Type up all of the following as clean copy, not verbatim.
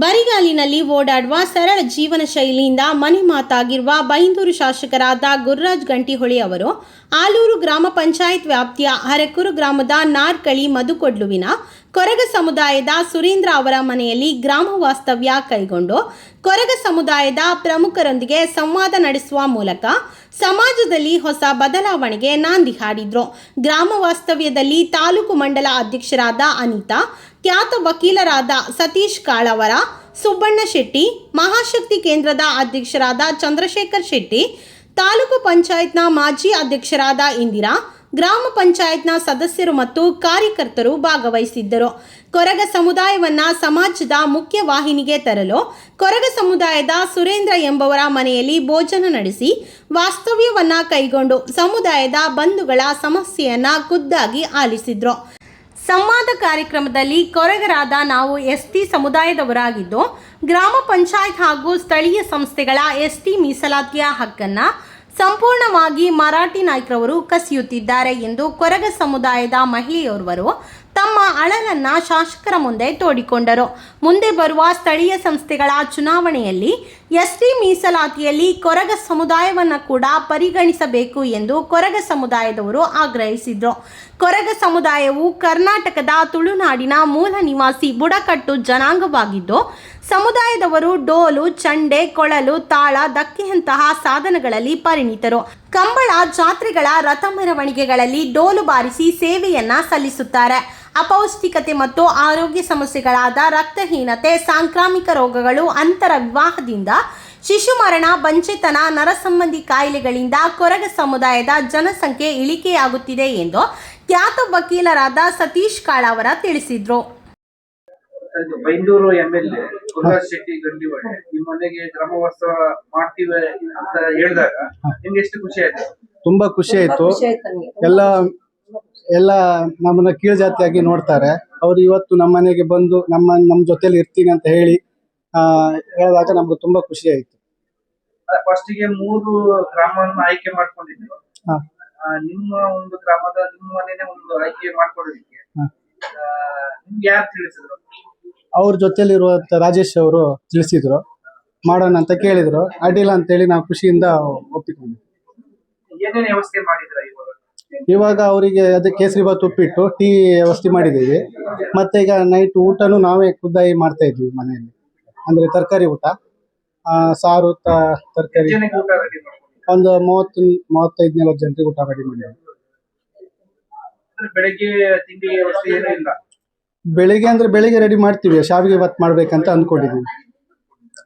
ಬರಿಗಾಲಿನಲ್ಲಿ ಓಡಾಡುವ ಸರಳ ಜೀವನ ಶೈಲಿಯಿಂದ ಮನೆ ಮಾತಾಗಿರುವ ಬೈಂದೂರು ಶಾಸಕರಾದ ಗುರುರಾಜ್ ಗಂಟಿಹೊಳಿ ಅವರು ಆಲೂರು ಗ್ರಾಮ ಪಂಚಾಯತ್ ವ್ಯಾಪ್ತಿಯ ಅರೆಕೂರು ಗ್ರಾಮದ ನಾರ್ಕಳಿ ಮಧುಕೊಡ್ಲುವಿನ ಕೊರಗ ಸಮುದಾಯದ ಸುರೇಂದ್ರ ಅವರ ಮನೆಯಲ್ಲಿ ಗ್ರಾಮ ವಾಸ್ತವ್ಯ ಕೈಗೊಂಡು ಕೊರಗ ಸಮುದಾಯದ ಪ್ರಮುಖರೊಂದಿಗೆ ಸಂವಾದ ನಡೆಸುವ ಮೂಲಕ ಸಮಾಜದಲ್ಲಿ ಹೊಸ ಬದಲಾವಣೆಗೆ ನಾಂದಿ ಹಾಡಿದ್ರು. ಗ್ರಾಮ ವಾಸ್ತವ್ಯದಲ್ಲಿ ತಾಲೂಕು ಮಂಡಲ ಅಧ್ಯಕ್ಷರಾದ ಅನಿತಾ, ಖ್ಯಾತ ವಕೀಲರಾದ ಸತೀಶ್ ಕಾಳವರ, ಸುಬ್ಬಣ್ಣ ಶೆಟ್ಟಿ, ಮಹಾಶಕ್ತಿ ಕೇಂದ್ರದ ಅಧ್ಯಕ್ಷರಾದ ಚಂದ್ರಶೇಖರ್ ಶೆಟ್ಟಿ, ತಾಲೂಕು ಪಂಚಾಯತ್ನ ಮಾಜಿ ಅಧ್ಯಕ್ಷರಾದ ಇಂದಿರಾ, ಗ್ರಾಮ ಪಂಚಾಯತ್ನ ಸದಸ್ಯರು ಮತ್ತು ಕಾರ್ಯಕರ್ತರು ಭಾಗವಹಿಸಿದ್ದರು. ಕೊರಗ ಸಮುದಾಯವನ್ನ ಸಮಾಜದ ಮುಖ್ಯ ವಾಹಿನಿಗೆ ತರಲು ಕೊರಗ ಸಮುದಾಯದ ಸುರೇಂದ್ರ ಎಂಬವರ ಮನೆಯಲ್ಲಿ ಭೋಜನ ನಡೆಸಿ ವಾಸ್ತವ್ಯವನ್ನ ಕೈಗೊಂಡು ಸಮುದಾಯದ ಬಂಧುಗಳ ಸಮಸ್ಯೆಯನ್ನ ಖುದ್ದಾಗಿ ಆಲಿಸಿದ್ರು. ಸಂವಾದ ಕಾರ್ಯಕ್ರಮದಲ್ಲಿ ಕೊರಗರಾದ ನಾವು ಎಸ್ಟಿ ಸಮುದಾಯದವರಾಗಿದ್ದು ಗ್ರಾಮ ಪಂಚಾಯತ್ ಹಾಗೂ ಸ್ಥಳೀಯ ಸಂಸ್ಥೆಗಳ ಎಸ್ಟಿ ಮೀಸಲಾತಿಯ ಹಕ್ಕನ್ನು ಸಂಪೂರ್ಣವಾಗಿ ಮರಾಠಿ ನಾಯ್ಕರವರು ಕಸಿಯುತ್ತಿದ್ದಾರೆ ಎಂದು ಕೊರಗ ಸಮುದಾಯದ ಮಹಿಳೆಯೋರ್ವರು ತಮ್ಮ ಅಳಲನ್ನ ಶಾಸಕರ ಮುಂದೆ ತೋಡಿಕೊಂಡರು. ಮುಂದೆ ಬರುವ ಸ್ಥಳೀಯ ಸಂಸ್ಥೆಗಳ ಚುನಾವಣೆಯಲ್ಲಿ ಎಸ್ಟಿ ಮೀಸಲಾತಿಯಲ್ಲಿ ಕೊರಗ ಸಮುದಾಯವನ್ನು ಕೂಡ ಪರಿಗಣಿಸಬೇಕು ಎಂದು ಕೊರಗ ಸಮುದಾಯದವರು ಆಗ್ರಹಿಸಿದರು. ಕೊರಗ ಸಮುದಾಯವು ಕರ್ನಾಟಕದ ತುಳುನಾಡಿನ ಮೂಲ ನಿವಾಸಿ ಬುಡಕಟ್ಟು ಜನಾಂಗವಾಗಿದ್ದು ಸಮುದಾಯದವರು ಡೋಲು, ಚಂಡೆ, ಕೊಳಲು, ತಾಳ, ದಕ್ಕೆಯಂತಹ ಸಾಧನಗಳಲ್ಲಿ ಪರಿಣಿತರು. ಕಂಬಳ ಜಾತ್ರೆಗಳ ರಥ ಮೆರವಣಿಗೆಗಳಲ್ಲಿ ಡೋಲು ಬಾರಿಸಿ ಸೇವೆಯನ್ನ ಸಲ್ಲಿಸುತ್ತಾರೆ. ಅಪೌಷ್ಟಿಕತೆ ಮತ್ತು ಆರೋಗ್ಯ ಸಮಸ್ಯೆಗಳಾದ ರಕ್ತಹೀನತೆ, ಸಾಂಕ್ರಾಮಿಕ ರೋಗಗಳು, ಅಂತರ ವಿವಾಹದಿಂದ ಶಿಶು ಮರಣ, ಬಂಚೆತನ, ನರಸಂಬಂಧಿ ಕಾಯಿಲೆಗಳಿಂದ ಕೊರಗ ಸಮುದಾಯದ ಜನಸಂಖ್ಯೆ ಇಳಿಕೆಯಾಗುತ್ತಿದೆ ಎಂದು ಖ್ಯಾತ ವಕೀಲರಾದ ಸತೀಶ್ ಕಾಳವರ ತಿಳಿಸಿದ್ರು. ಬೈಂದೂರು ಎಂಎಲ್ಎ ಗುರುರಾಜ್ ಶೆಟ್ಟಿ ಗಂಟಿಹೊಳಿ ಈ ಮನೆಗೆ ಗ್ರಾಮವಾಸ್ತವ ಮಾಡ್ತೀವಿ ಅಂತ ಹೇಳಿದಾಗ ನಿಮ್ಗೆ ಎಷ್ಟು ಖುಷಿ ಆಯ್ತು? ತುಂಬಾ ಖುಷಿ ಆಯ್ತು. ಎಲ್ಲ ನಮ್ಮನ್ನ ಕೀಳ್ ಜಾತಿಯಾಗಿ ನೋಡ್ತಾರೆ. ಅವ್ರು ಇವತ್ತು ನಮ್ಮ ಮನೆಗೆ ಬಂದು ನಮ್ಮ ಜೊತೆಲಿ ಇರ್ತೀನಿ ಅಂತ ಹೇಳಿದಾಗ ನಮ್ಗೆ ತುಂಬಾ ಖುಷಿ ಆಯ್ತು. ಫಸ್ಟಿಗೆ 3 ಗ್ರಾಮವನ್ನು ಆಯ್ಕೆ ಮಾಡ್ಕೊಂಡಿದ್ರು. ನಿಮ್ಮ ಒಂದು ಗ್ರಾಮದ ನಿಮ್ಮ ಮನೆನೇ ಒಂದು ಆಯ್ಕೆ ಮಾಡ್ಕೊಳ್ಳೋದಕ್ಕೆ ನಿಮ್ಗೆ ಯಾರು ತಿಳಿಸಿದ್ರು? ಅವ್ರ ಜೊತೆಲಿರುವಂತ ರಾಜೇಶ್ ಅವರು ತಿಳಿಸಿದ್ರು, ಮಾಡೋಣ ಅಂತ ಕೇಳಿದ್ರು. ಅಡ್ಡಿಲ್ಲ ಅಂತೇಳಿ ನಾವು ಖುಷಿಯಿಂದ ಒಪ್ಪಿಕೊಂಡ್ವಿ. ಏನೇನು ವ್ಯವಸ್ಥೆ ಮಾಡಿದ್ರ ಇವಾಗ ಅವರಿಗೆ ಅದೇ ಕೇಸರಿಬಾತ್, ಉಪ್ಪಿಟ್ಟು, ಟೀ ವ್ಯವಸ್ಥೆ ಮಾಡಿದ್ದೀವಿ. ಮತ್ತೆ ಈಗ ನೈಟ್ ಊಟನೂ ನಾವೇ ಖುದ್ದಾಗಿ ಮಾಡ್ತಾ ಇದ್ವಿ ಮನೆಯಲ್ಲಿ. ಅಂದ್ರೆ ತರಕಾರಿ ಊಟ, ಸಾರು, ತರಕಾರಿ ಒಂದು 30-35 ಜನರಿಗೆ ಊಟ ರೆಡಿ ಮಾಡಿದ್ವಿ. ಬೆಳಿಗ್ಗೆ ತಿಂಡಿ ವ್ಯವಸ್ಥೆ ಏನೂ ಇಲ್ಲ? ಬೆಳಿಗ್ಗೆ ರೆಡಿ ಮಾಡ್ತೀವಿ. ಶಾವಿಗೆ ಬಾತ್ ಮಾಡ್ಬೇಕಂತ ಅಂದ್ಕೊಂಡಿದೀವಿ.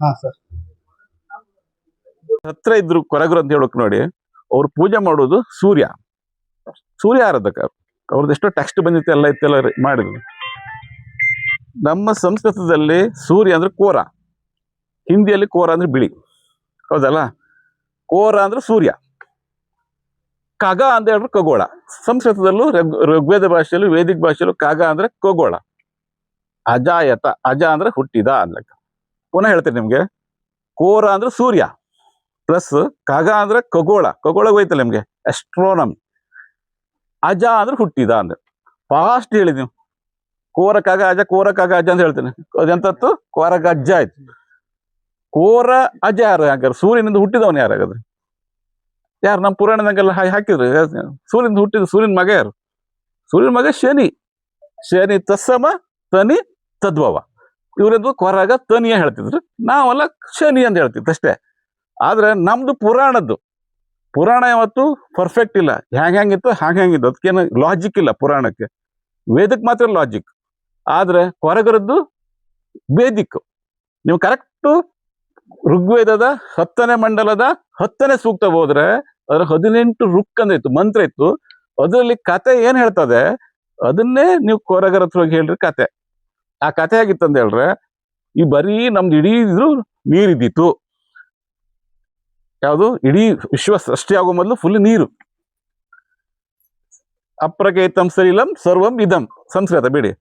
ಹಾ ಸರ್. ಹತ್ರ ಇದ್ರು ಕೊರಗರು ಅಂತ ಹೇಳಕ್ ನೋಡಿ, ಅವ್ರು ಪೂಜೆ ಮಾಡೋದು ಸೂರ್ಯ ಆರಾಧಕ. ಅವ್ರದ್ದು ಎಷ್ಟೋ ಟೆಕ್ಸ್ಟ್ ಬಂದಿತ್ತು, ಎಲ್ಲ ಇತ್ತೆಲ್ಲ ಮಾಡಿದ್ರು. ನಮ್ಮ ಸಂಸ್ಕೃತದಲ್ಲಿ ಸೂರ್ಯ ಅಂದ್ರೆ ಕೋರ, ಹಿಂದಿಯಲ್ಲಿ ಕೋರ ಅಂದ್ರೆ ಬಿಳಿ, ಹೌದಲ್ಲ? ಕೋರ ಅಂದ್ರೆ ಸೂರ್ಯ, ಖಗ ಅಂತ ಹೇಳಿದ್ರೆ ಖಗೋಳ. ಸಂಸ್ಕೃತದಲ್ಲೂ ಋಗ್ವೇದ ಭಾಷೆಯಲ್ಲೂ ವೇದಿಕ ಭಾಷೆಯಲ್ಲೂ ಖಗ ಅಂದ್ರೆ ಖಗೋಳ. ಅಜಾಯತ, ಅಜ ಅಂದ್ರೆ ಹುಟ್ಟಿದ ಅನ್ಲಕ್ಕ. ಪುನಃ ಹೇಳ್ತೇನೆ ನಿಮ್ಗೆ, ಕೋರ ಅಂದ್ರೆ ಸೂರ್ಯ ಪ್ಲಸ್ ಖಗ ಅಂದ್ರೆ ಖಗೋಳ. ಖಗೋಳ ಹೋಯ್ತಲ್ಲ ನಿಮ್ಗೆ, ಅಸ್ಟ್ರೋನಮಿ. ಅಜ ಅಂದ್ರೆ ಹುಟ್ಟಿದ ಅಂದ್ರೆ ಫಾಸ್ಟ್ ಹೇಳಿ ನೀವು. ಕೋರ ಖಗ ಅಜ, ಕೋರ ಖಗ ಅಜ ಅಂತ ಹೇಳ್ತೇನೆ. ಅದೆಂತತ್ತು? ಕೋರಗ ಅಜ್ಜ ಆಯ್ತು. ಕೋರ ಅಜ ಯಾರು? ಹಾಗಾದ್ರೆ ಸೂರ್ಯನಿಂದ ಹುಟ್ಟಿದವನು ಯಾರಾಗಾದ್ರೆ? ಯಾರು? ನಮ್ಮ ಪುರಾಣದಂಗೆಲ್ಲ ಹಾಕಿದ್ರು. ಸೂರ್ಯನಿಂದ ಹುಟ್ಟಿದ ಸೂರ್ಯನ ಮಗ ಯಾರು? ಸೂರ್ಯನ ಮಗ ಶನಿ. ಶನಿ ತತ್ಸಮ ತನಿ ತದ್ಭವ. ಇವರದ್ದು ಕೊರಗ ತನಿಯ ಹೇಳ್ತಿದ್ರು, ನಾವೆಲ್ಲ ಶನಿ ಅಂತ ಹೇಳ್ತಿತ್ತು ಅಷ್ಟೇ. ಆದ್ರೆ ನಮ್ದು ಪುರಾಣ ಯಾವತ್ತು ಪರ್ಫೆಕ್ಟ್ ಇಲ್ಲ. ಹೆಂಗಿತ್ತು ಹ್ಯಾಂಗಿದ್ದು, ಅದಕ್ಕೇನು ಲಾಜಿಕ್ ಇಲ್ಲ ಪುರಾಣಕ್ಕೆ. ವೇದಕ್ಕೆ ಮಾತ್ರ ಲಾಜಿಕ್. ಆದ್ರೆ ಕೊರಗರದ್ದು ವೇದಿಕ್. ನೀವು ಕರೆಕ್ಟು ಋಗ್ವೇದದ 10ನೇ ಮಂಡಲದ 10ನೇ ಸೂಕ್ತ ಹೋದ್ರೆ ಅದ್ರ 18 ರುಕ್ ಅಂದಿತ್ತು, ಮಂತ್ರ ಇತ್ತು. ಅದರಲ್ಲಿ ಕತೆ ಏನ್ ಹೇಳ್ತದೆ ಅದನ್ನೇ ನೀವು ಕೊರಗರ ಹತ್ರ ಹೋಗಿ ಹೇಳ್ರಿ ಕತೆ. ಆ ಕತೆ ಆಗಿತ್ತಂತ ಹೇಳ್ರೆ, ಈ ಬರೀ ನಮ್ದು ಇಡೀ ನೀರಿದ್ದಿತ್ತು. ಯಾವುದು? ಇಡೀ ವಿಶ್ವ ಸೃಷ್ಟಿ ಆಗೋ ಮೊದಲು ಫುಲ್ ನೀರು. ಅಪ್ರಕೇತಂ ಸಲಿಲಂ ಸರ್ವಂ ಇದಂ, ಸಂಸ್ಕೃತ ಬೇಡಿ.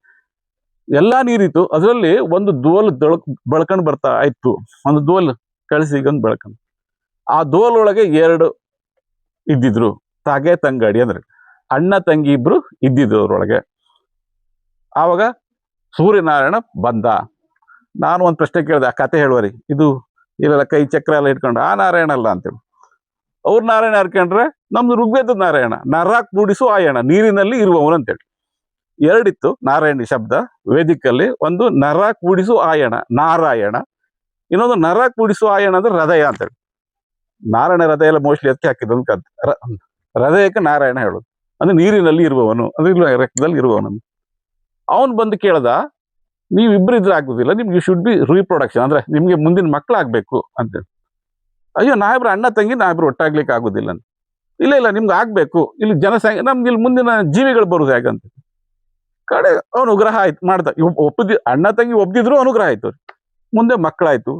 ಎಲ್ಲಾ ನೀರಿತ್ತು. ಅದರಲ್ಲಿ ಒಂದು ದೋಲ್ ಬೆಳ್ಕೊಂಡು ಬರ್ತಾ ಇತ್ತು. ಒಂದು ದೋಲ್ ಕಳಿಸಿಗೊಂದು ಬೆಳ್ಕೊಂಡು, ಆ ದೋಲ್ ಒಳಗೆ 2 ಇದ್ದಿದ್ರು. ತಾಗೆ ತಂಗಾಡಿ ಅಂದ್ರೆ ಅಣ್ಣ ತಂಗಿ ಇಬ್ರು ಇದ್ದಿದ್ರು ಅದ್ರೊಳಗೆ. ಆವಾಗ ಸೂರ್ಯನಾರಾಯಣ ಬಂದ. ನಾನು ಒಂದು ಪ್ರಶ್ನೆ ಕೇಳಿದೆ, ಆ ಕತೆ ಹೇಳುವರಿ, ಇದು ಇಲ್ಲೆಲ್ಲ ಕೈ ಚಕ್ರ ಎಲ್ಲ ಇಟ್ಕೊಂಡು ಆ ನಾರಾಯಣ ಅಲ್ಲ ಅಂತೇಳಿ. ಅವ್ರು ನಾರಾಯಣ ಹರ್ಕೊಂಡ್ರೆ ನಮ್ದು ಋಗ್ವೇದದ ನಾರಾಯಣ, ನರ ಕೂಡಿಸು ಆಯಣ, ನೀರಿನಲ್ಲಿ ಇರುವವನು ಅಂತೇಳಿ ಎರಡಿತ್ತು ನಾರಾಯಣಿ ಶಬ್ದ ವೇದಿಕಲ್ಲಿ. ಒಂದು ನರ ಕೂಡಿಸು ಆಯಣ ನಾರಾಯಣ, ಇನ್ನೊಂದು ನರ ಕೂಡಿಸು ಆಯಣ ಅಂದ್ರೆ ಹೃದಯ ಅಂತೇಳಿ. ನಾರಾಯಣ ಹೃದಯ ಎಲ್ಲ ಮೋಸ್ಟ್ಲಿ ಅದಕ್ಕೆ ಹಾಕಿದ್ದು ಹೃದಯಕ್ಕೆ ನಾರಾಯಣ ಹೇಳೋದು ಅಂದ್ರೆ ನೀರಿನಲ್ಲಿ ಇರುವವನು ಅಂದ್ರೆ ರಕ್ತದಲ್ಲಿ ಇರುವವನು. ಅವನು ಬಂದು ಕೇಳ್ದ, ನೀವಿಬ್ರು ಇದ್ರೆ ಆಗುದಿಲ್ಲ, ನಿಮ್ಗೆ ಯು ಶುಡ್ ಬಿ ರೀಪ್ರೊಡಕ್ಷನ್, ಅಂದ್ರೆ ನಿಮ್ಗೆ ಮುಂದಿನ ಮಕ್ಕಳಾಗಬೇಕು ಅಂತೇಳಿ. ಅಯ್ಯೋ ನಾವಿಬ್ರು ಅಣ್ಣ ತಂಗಿ, ನಾವಿಬ್ರು ಒಟ್ಟಾಗ್ಲಿಕ್ಕೆ ಆಗುದಿಲ್ಲ ಅಂತ. ಇಲ್ಲ ನಿಮ್ಗೆ ಆಗ್ಬೇಕು, ಇಲ್ಲಿ ಜನಸಂಖ್ಯೆ ನಮ್ಗೆ ಇಲ್ಲಿ ಮುಂದಿನ ಜೀವಿಗಳು ಬರುದು ಹೇಗಂತ ಕಡೆ ಅನುಗ್ರಹ ಆಯ್ತು ಮಾಡ್ದ. ಅಣ್ಣ ತಂಗಿ ಒಪ್ದಿದ್ರು ಅನುಗ್ರಹ ಆಯ್ತು, ಮುಂದೆ ಮಕ್ಕಳಾಯ್ತು.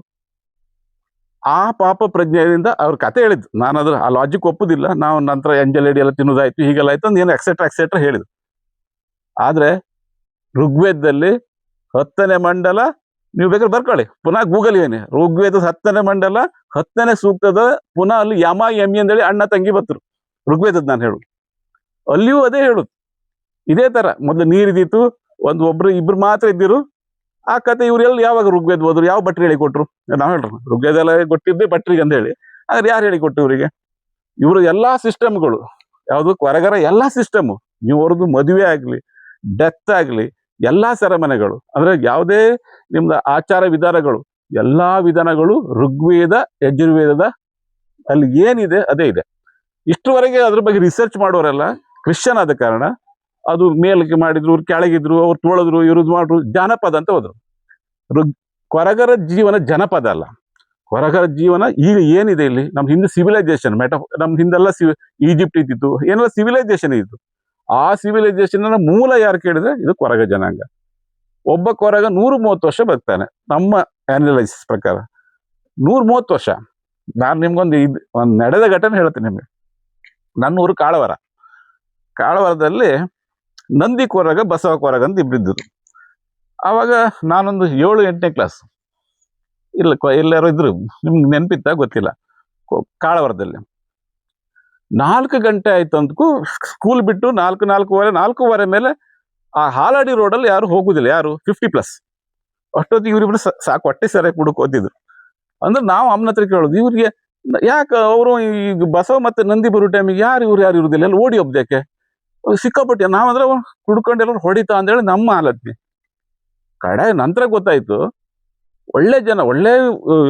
ಆ ಪಾಪ ಪ್ರಜ್ಞೆಯಿಂದ ಅವ್ರ ಕತೆ ಹೇಳಿದ್ರು. ನಾನು ಅದ್ರ ಆ ಲಾಜಿಕ್ ಒಪ್ಪುದಿಲ್ಲ. ನಾವು ನಂತರ ಎಂಜಲ್ ಎಡಿ ಎಲ್ಲ ತಿನ್ನೋದಾಯ್ತು, ಹೀಗೆಲ್ಲ ಆಯ್ತು ಅಂತ ಏನು ಎಕ್ಸೆಟ್ರಾ ಹೇಳಿದ್ರು. ಆದ್ರೆ ಋಗ್ವೇದದಲ್ಲಿ 10ನೇ ಮಂಡಲ, ನೀವು ಬೇಕಾದ್ರೆ ಬರ್ಕೊಳ್ಳಿ, ಪುನಃ ಗೂಗಲ್ ಏನೇ ಋಗ್ವೇದದ 10ನೇ ಮಂಡಲ 10ನೇ ಸೂಕ್ತದ ಪುನಃ ಅಲ್ಲಿ ಯಮ ಯಮಿ ಅಂತೇಳಿ ಅಣ್ಣ ತಂಗಿ ಬರ್ತರು ಋಗ್ವೇದದ. ನಾನು ಹೇಳುದು ಅಲ್ಲಿಯೂ ಅದೇ ಹೇಳುದು, ಇದೇ ತರ. ಮೊದಲು ನೀರಿದೀತು, ಒಬ್ರು ಇಬ್ರು ಮಾತ್ರ ಇದ್ದಿರು. ಆ ಕತೆ ಇವ್ರೆಲ್ಲ ಯಾವಾಗ ಋಗ್ವೇದ ಹೋದ್ರು, ಯಾವ ಭಟ್ರು ಹೇಳಿ ಕೊಟ್ರು? ನಾವು ಹೇಳ್ರು ಋಗ್ವೇದ ಎಲ್ಲ ಕೊಟ್ಟಿದ್ದೆ ಭಟ್ರಿಗೆ ಅಂತ ಹೇಳಿ. ಆದ್ರೆ ಯಾರು ಹೇಳಿ ಕೊಟ್ಟು ಇವರಿಗೆ? ಇವರು ಎಲ್ಲಾ ಸಿಸ್ಟಮ್ಗಳು, ಯಾವುದು ಹೊರಗರ ಎಲ್ಲಾ ಸಿಸ್ಟಮ್, ಇವ್ರದ್ದು ಮದುವೆ ಆಗ್ಲಿ, ಡೆತ್ ಆಗ್ಲಿ, ಎಲ್ಲಾ ಸೆರೆಮನೆಗಳು, ಅಂದ್ರೆ ಯಾವುದೇ ನಿಮ್ದ ಆಚಾರ ವಿಧಾನಗಳು, ಎಲ್ಲಾ ವಿಧಾನಗಳು ಋಗ್ವೇದ ಯಜುರ್ವೇದದ ಅಲ್ಲಿ ಏನಿದೆ ಅದೇ ಇದೆ. ಇಷ್ಟುವರೆಗೆ ಅದ್ರ ಬಗ್ಗೆ ರಿಸರ್ಚ್ ಮಾಡೋರೆಲ್ಲ ಕ್ರಿಶ್ಚಿಯನ್ ಆದ ಕಾರಣ ಅದು ಮೇಲಕ್ಕೆ ಮಾಡಿದ್ರು, ಇವ್ರು ಕೆಳಗಿದ್ರು, ಅವ್ರು ತೊಳೆದ್ರು, ಇವ್ರು ಮಾಡ್ರು, ಜಾನಪದ ಅಂತ ಹೋದ್ರು. ಕೊರಗರ ಜೀವನ ಜನಪದ ಅಲ್ಲ. ಕೊರಗರ ಜೀವನ ಈಗ ಏನಿದೆ ಇಲ್ಲಿ, ನಮ್ ಹಿಂದೆ ಸಿವಿಲೈಸೇಷನ್ ನಮ್ ಹಿಂದೆಲ್ಲ ಈಜಿಪ್ಟ್ ಇದ್ದಿತ್ತು, ಏನೆಲ್ಲ ಸಿವಿಲೈಸೇಷನ್ ಇತ್ತು. ಆ ಸಿವಿಲೈಸೇಷನ್ ಮೂಲ ಯಾರು ಕೇಳಿದ್ರೆ ಇದು ಕೊರಗ ಜನಾಂಗ. ಒಬ್ಬ ಕೊರಗ 130 ವರ್ಷ ಬದುಕ್ತಾನೆ ನಮ್ಮ ಅನಲೈಸಿಸ್ ಪ್ರಕಾರ. 130 ವರ್ಷ. ನಾನು ನಿಮ್ಗೊಂದು ಒಂದು ನಡೆದ ಘಟನೆ ಹೇಳ್ತೀನಿ ನಿಮ್ಗೆ. ನನ್ನ ಊರು ಕಾಳವಾರದಲ್ಲಿ ನಂದಿ ಕೊರಗ, ಬಸವ ಕೊರಗ ಅಂತ ಇಬ್ಬರಿದ್ದರು. ಆವಾಗ ನಾನೊಂದು 7-8ನೇ ಕ್ಲಾಸ್, ಇಲ್ಲ ಎಲ್ಲಾರು ಇದ್ರು, ನಿಮ್ಗೆ ನೆನಪಿತ್ತ ಗೊತ್ತಿಲ್ಲ. ಕಾಳವಾರದಲ್ಲಿ 4 ಗಂಟೆ ಆಯ್ತು ಅಂದ್ಕೂ ಸ್ಕೂಲ್ ಬಿಟ್ಟು 4:45 ಮೇಲೆ ಆ ಹಾಲಾಡಿ ರೋಡಲ್ಲಿ ಯಾರು ಹೋಗುದಿಲ್ಲ, ಯಾರು 50+. ಅಷ್ಟೊತ್ತಿಗೆ ಇವ್ರಿಬ್ರು ಸಾಕು ಹೊಟ್ಟೆ ಸರಿಯಾಗಿ ಹುಡುಕೋತಿದ್ರು. ಅಂದ್ರೆ ನಾವು ಅಮ್ಮನ ಹತ್ರ ಕೇಳೋದು, ಇವ್ರಿಗೆ ಯಾಕೆ ಅವರು ಈಗ ಬಸವ ಮತ್ತೆ ನಂದಿ ಬರೋ ಟೈಮಿಗೆ ಯಾರು ಇರುದಿಲ್ಲ, ಎಲ್ಲ ಓಡಿ ಹೋಗ್ದಕ್ಕೆ ಸಿಕ್ಕಾಪಟ್ಟೆ. ನಾವಂದ್ರೆ ಕುಡ್ಕೊಂಡು ಎಲ್ಲರೂ ಹೊಡಿತಾ ಅಂತೇಳಿ ನಮ್ಮ ಹಾಲತ್ತಿ ಕಡೆ. ನಂತರ ಗೊತ್ತಾಯ್ತು, ಒಳ್ಳೆ ಜನ, ಒಳ್ಳೆ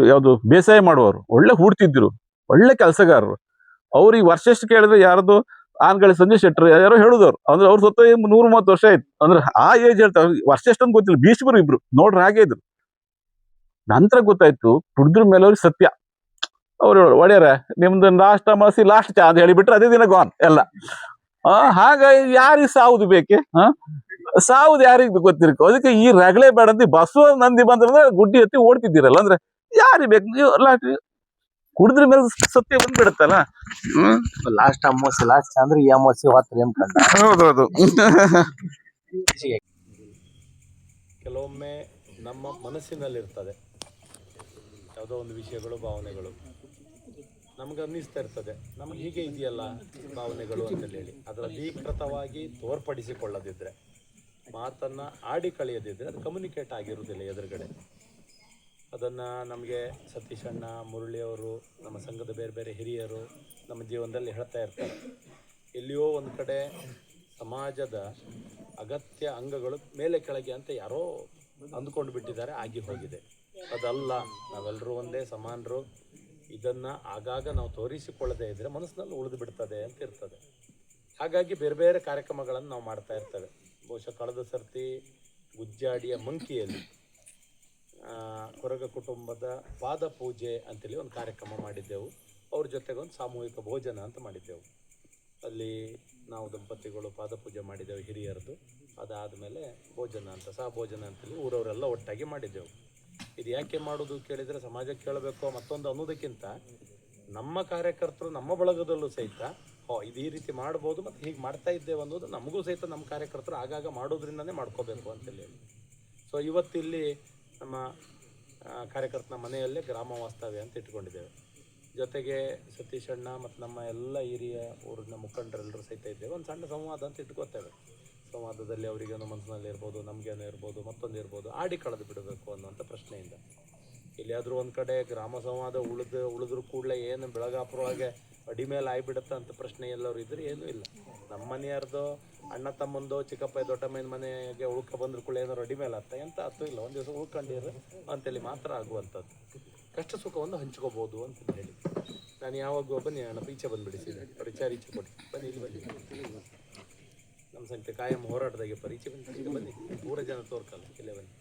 ಯಾವುದು ಬೇಸಾಯ ಮಾಡುವವರು, ಒಳ್ಳೆ ಹುಡ್ತಿದ್ರು, ಒಳ್ಳೆ ಕೆಲಸಗಾರರು. ಅವ್ರು ಈ ವರ್ಷ ಎಷ್ಟು ಕೇಳಿದ್ರೆ ಯಾರ್ದು ಆನ್ಗಳ ಸಂಜೆ ಶೆಟ್ಟರು ಯಾರೋ ಹೇಳುದವ್ರು, ಅಂದ್ರೆ ಅವ್ರು ಸತ್ತ 130 ವರ್ಷ ಆಯ್ತು. ಅಂದ್ರೆ ಆ ಏಜ್ ಹೇಳ್ತಾರೆ, ವರ್ಷ ಎಷ್ಟೊಂದು ಗೊತ್ತಿಲ್ಲ. ಭೀಷ್ಮರು ಇಬ್ರು ನೋಡ್ರಿ ಹಾಗೆ ಇದ್ರು. ನಂತರ ಗೊತ್ತಾಯ್ತು ಕುಡಿದ್ರ ಮೇಲೆ ಅವ್ರಿಗೆ ಸತ್ಯ. ಅವ್ರು ಒಡೆಯರ ನಿಮ್ದು ಲಾಸ್ಟ್ ಚಾ ಅಂತ ಹೇಳಿಬಿಟ್ರೆ ಅದೇ ದಿನ ಗಾನ್ ಎಲ್ಲ. ಹಾಗಾಗಿ ಯಾರಿಗೆ ಸಾವುದು ಬೇಕೆ? ಸಾವುದು ಯಾರಿಗೆ ಗೊತ್ತಿರ್ಕೋ? ಅದಕ್ಕೆ ಈ ರಗಳೆ ಬೇಡ ಅಂತ ಬಸವ ನಂದಿ ಬಂದ್ರೆ ಗುಡ್ಡಿ ಹತ್ತಿ ಓಡ್ತಿದ್ದೀರಲ್ಲ, ಅಂದ್ರೆ ಯಾರಿಗೆ ಬೇಕು? ನೀವು ಕುಡಿದ್ರ ಮೇಲೆ ಸತ್ಯ ಬಂದ್ಬಿಡತ್ತಲ್ಲ. ಲಾಸ್ಟ್ ಅಮಾವಾಸ್ಯೆ, ಲಾಸ್ಟ್ ಅಂದ್ರೆ ಈ ಅಮಾವಾಸ್ಯೆ ಹೊತ್ತು ನೇಮ್ಕಂಡ. ಹೌದೌದು. ಕೆಲವೊಮ್ಮೆ ನಮ್ಮ ಮನಸ್ಸಿನಲ್ಲಿರ್ತದೆ ಯಾವುದೋ ಒಂದು ವಿಷಯಗಳು, ಭಾವನೆಗಳು ನಮ್ಗೆ ಅನ್ನಿಸ್ತಾ ಇರ್ತದೆ, ನಮ್ಗೆ ಹೀಗೆ ಇದೆಯಲ್ಲ ಭಾವನೆಗಳು ಅಂತೇಳಿ ಹೇಳಿ ಅದರ ಅಧಿಕೃತವಾಗಿ ತೋರ್ಪಡಿಸಿಕೊಳ್ಳದಿದ್ರೆ, ಮಾತನ್ನು ಆಡಿ ಕಳೆಯದಿದ್ರೆ ಅದು ಕಮ್ಯುನಿಕೇಟ್ ಆಗಿರುವುದಿಲ್ಲ ಎದುರುಗಡೆ. ಅದನ್ನು ನಮಗೆ ಸತೀಶ್ ಅಣ್ಣ, ಮುರಳಿಯವರು, ನಮ್ಮ ಸಂಘದ ಬೇರೆ ಬೇರೆ ಹಿರಿಯರು ನಮ್ಮ ಜೀವನದಲ್ಲಿ ಹೇಳ್ತಾ ಇರ್ತಾರೆ. ಎಲ್ಲಿಯೋ ಒಂದು ಕಡೆ ಸಮಾಜದ ಅಗತ್ಯ ಅಂಗಗಳು ಮೇಲೆ ಕೆಳಗೆ ಅಂತ ಯಾರೋ ಅಂದ್ಕೊಂಡು ಬಿಟ್ಟಿದ್ದಾರೆ, ಆಗಿ ಹೋಗಿದೆ. ಅದಲ್ಲ, ನಾವೆಲ್ಲರೂ ಒಂದೇ ಸಮಾನರು. ಇದನ್ನು ಆಗಾಗ ನಾವು ತೋರಿಸಿಕೊಳ್ಳದೇ ಇದ್ದರೆ ಮನಸ್ಸಿನಲ್ಲಿ ಉಳಿದು ಬಿಡ್ತದೆ ಅಂತ ಇರ್ತದೆ. ಹಾಗಾಗಿ ಬೇರೆ ಬೇರೆ ಕಾರ್ಯಕ್ರಮಗಳನ್ನು ನಾವು ಮಾಡ್ತಾ ಇರ್ತೇವೆ. ಬಹುಶಃ ಕಳೆದ ಸರ್ತಿ ಗುಜ್ಜಾಡಿಯ ಮಂಕಿಯಲ್ಲಿ ಕೊರಗ ಕುಟುಂಬದ ಪಾದ ಪೂಜೆ ಅಂತೇಳಿ ಒಂದು ಕಾರ್ಯಕ್ರಮ ಮಾಡಿದ್ದೆವು. ಅವ್ರ ಜೊತೆಗೆ ಒಂದು ಸಾಮೂಹಿಕ ಭೋಜನ ಅಂತ ಮಾಡಿದ್ದೆವು. ಅಲ್ಲಿ ನಾವು ದಂಪತಿಗಳು ಪಾದ ಪೂಜೆ ಮಾಡಿದ್ದೆವು ಹಿರಿಯರದು. ಅದಾದಮೇಲೆ ಭೋಜನ ಅಂತ, ಸಹ ಭೋಜನ ಅಂತೇಳಿ ಊರವರೆಲ್ಲ ಒಟ್ಟಾಗಿ ಮಾಡಿದ್ದೆವು. ಇದು ಯಾಕೆ ಮಾಡೋದು ಕೇಳಿದರೆ, ಸಮಾಜಕ್ಕೆ ಕೇಳಬೇಕು ಮತ್ತೊಂದು ಅನ್ನೋದಕ್ಕಿಂತ ನಮ್ಮ ಕಾರ್ಯಕರ್ತರು ನಮ್ಮ ಬಳಗದಲ್ಲೂ ಸಹಿತ ಇದು ಈ ರೀತಿ ಮಾಡ್ಬೋದು ಮತ್ತು ಹೀಗೆ ಮಾಡ್ತಾ ಇದ್ದೇವೆ ಅನ್ನೋದು ನಮಗೂ ಸಹಿತ ನಮ್ಮ ಕಾರ್ಯಕರ್ತರು ಆಗಾಗ ಮಾಡೋದ್ರಿಂದನೇ ಮಾಡ್ಕೋಬೇಕು ಅಂತೇಳಿ. ಸೊ ಇವತ್ತಿಲ್ಲಿ ನಮ್ಮ ಕಾರ್ಯಕರ್ತನ ಮನೆಯಲ್ಲೇ ಗ್ರಾಮ ವಾಸ್ತವ್ಯ ಅಂತ ಇಟ್ಕೊಂಡಿದ್ದೇವೆ. ಜೊತೆಗೆ ಸತೀಶ್ ಅಣ್ಣ ಮತ್ತು ನಮ್ಮ ಎಲ್ಲ ಹಿರಿಯ ಊರಿನ ಮುಖಂಡರೆಲ್ಲರೂ ಸಹಿತ ಇದ್ದೇವೆ. ಒಂದು ಸಣ್ಣ ಸಂವಾದ ಅಂತ ಇಟ್ಕೋತೇವೆ. ಸಂವಾದದಲ್ಲಿ ಅವರಿಗೇನೋ ಮನಸ್ಸಿನಲ್ಲಿ ಇರ್ಬೋದು, ನಮಗೇನೋ ಇರ್ಬೋದು, ಮತ್ತೊಂದು ಇರ್ಬೋದು, ಆಡಿ ಕಳೆದು ಬಿಡಬೇಕು ಅನ್ನೋಂಥ ಪ್ರಶ್ನೆಯಿಂದ ಎಲ್ಲಿಯಾದರೂ ಒಂದು ಕಡೆ ಗ್ರಾಮ ಸಂವಾದ ಉಳಿದ್ರು ಕೂಡಲೇ ಏನು ಬೆಳಗಾಪುರವಾಗಿ ಅಡಿ ಮೇಲೆ ಆಗಿಬಿಡುತ್ತೆ ಅಂತ ಪ್ರಶ್ನೆ ಎಲ್ಲರೂ ಇದ್ರೆ ಏನೂ ಇಲ್ಲ. ನಮ್ಮ ಮನೆಯಾರ್ದೋ ಅಣ್ಣ ತಮ್ಮಂದೋ ಚಿಕ್ಕಪ್ಪ ದೊಡ್ಡಮ್ಮನ ಮನೆಗೆ ಉಳ್ಕೊ ಬಂದ್ರು ಕೂಡ ಏನಾರು ಅಡಿ ಮೇಲೆ ಆಗ್ತಾ ಎಂತ ಆಯ್ತು ಇಲ್ಲ, ಒಂದು ದಿವಸ ಉಳ್ಕೊಂಡಿರ ಅಂತೇಳಿ ಮಾತ್ರ ಆಗುವಂಥದ್ದು. ಕಷ್ಟ ಸುಖವನ್ನು ಹಂಚ್ಕೋಬೋದು ಅಂತ ಹೇಳಿ ನಾನು ಯಾವಾಗ ಬನ್ನಿ ಅಣ್ಣ ಈಚೆ ಬಂದುಬಿಡಿಸಿದೆ ಪರಿಚಯ ಈಚೆ ಕೊಟ್ಟು ಬನ್ನಿ, ಇಲ್ಲಿ ಬನ್ನಿ, ನಮ್ಮ ಸಂಖ್ಯೆ ಕಾಯಂ ಹೋರಾಟದಾಗೆ ಪರಿಚಯ ಬಂದು ಬನ್ನಿ, ಪೂರ ಜನ ತೋರ್ಕಲ್ಲ, ಇಲ್ಲೇ ಬನ್ನಿ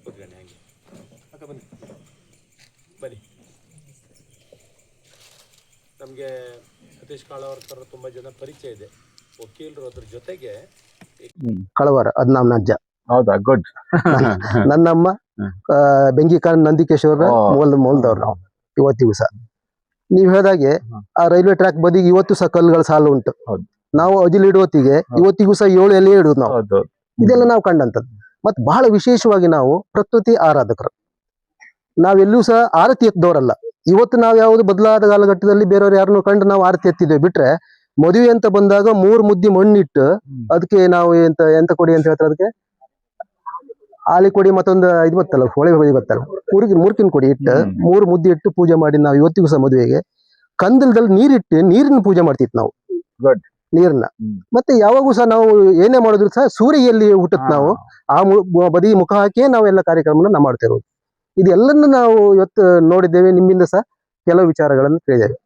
ಕೂತ್ಕೊಳ್ಳಿ, ಹಾಗೆ ಅಕ್ಕ ಬನ್ನಿ ಬನ್ನಿ. ನಮಗೆ ಸತೀಶ್ ಕಾಳವರ್ಕರ್ ತುಂಬ ಜನ ಪರಿಚಯ ಇದೆ, ವಕೀಲರು. ಅದ್ರ ಜೊತೆಗೆ ಕಳವಾರ ಅದ್ ನಮ್ಮ ಅಜ್ಜ, ಹೌದಾ, ಗುಡ್. ನನ್ನಮ್ಮ ಬೆಂಗಿಕಾನ್ ನಂದಿಕೇಶ್ವರ ಮೂಲದವ್ರು ನಾವು. ಇವತ್ತು ದಿವಸ ನೀವ್ ಹೇಳಿದಾಗೆ ಆ ರೈಲ್ವೆ ಟ್ರ್ಯಾಕ್ ಬದಿಗೆ ಇವತ್ತು ಸಹ ಕಲ್ಲುಗಳ ಸಾಲು ಉಂಟು. ನಾವು ಅಜಿಲ್ ಹೊತ್ತಿಗೆ ಇವತ್ತಿಗೂ ಸಹ 7 ಎಲೆ ಇಡುದು ನಾವು. ಇದೆಲ್ಲ ನಾವು ಕಂಡಂತದ್ದು. ಮತ್ತೆ ಬಹಳ ವಿಶೇಷವಾಗಿ ನಾವು ಪ್ರಕೃತಿ ಆರಾಧಕರು. ನಾವೆಲ್ಲೂ ಸಹ ಆರತಿ ಎತ್ತದವರಲ್ಲ. ಇವತ್ತು ನಾವು ಯಾವುದು ಬದಲಾದ ಕಾಲಘಟ್ಟದಲ್ಲಿ ಬೇರೆಯವ್ರು ಯಾರನ್ನು ಕಂಡು ನಾವು ಆರತಿ ಎತ್ತಿದ್ದೇವೆ ಬಿಟ್ರೆ, ಮದುವೆ ಅಂತ ಬಂದಾಗ 3 ಮುದ್ದಿ ಮಣ್ಣಿಟ್ಟು ಅದಕ್ಕೆ ನಾವು ಎಂತ ಕೊಡಿ ಅಂತ ಹೇಳ್ತಾರೆ, ಅದಕ್ಕೆ ಆಲಿ ಕೊಡಿ, ಮತ್ತೊಂದು ಇದು ಗೊತ್ತಲ್ಲ, ಹೊಳೆ ಹೊಳಿ ಗೊತ್ತಲ್ಲ, ಮುರ್ಕಿನ ಕೊಡಿ ಇಟ್ಟು 3 ಮುದ್ದೆ ಇಟ್ಟು ಪೂಜೆ ಮಾಡಿ ನಾವು ಇವತ್ತಿಗೂ ಸಹ ಮದುವೆಗೆ ಕಂದಲದಲ್ಲಿ ನೀರಿಟ್ಟು ನೀರಿನ ಪೂಜೆ ಮಾಡ್ತಿತ್ತು ನಾವು, ನೀರನ್ನ. ಮತ್ತೆ ಯಾವಾಗೂ ಸಹ ನಾವು ಏನೇ ಮಾಡಿದ್ರು ಸಹ ಸೂರ್ಯಲ್ಲಿ ಹುಟ್ಟುತ್ತೆ. ನಾವು ಆ ಬದಿ ಮುಖ ಹಾಕಿಯೇ ನಾವು ಎಲ್ಲ ಕಾರ್ಯಕ್ರಮನ ನಾವು ಮಾಡ್ತಿರೋದು. ಇದೆಲ್ಲನ್ನು ನಾವು ಇವತ್ತು ನೋಡಿದ್ದೇವೆ. ನಿಮ್ಮಿಂದ ಸಹ ಕೆಲವು ವಿಚಾರಗಳನ್ನು ಕೇಳಿದ್ದೇವೆ.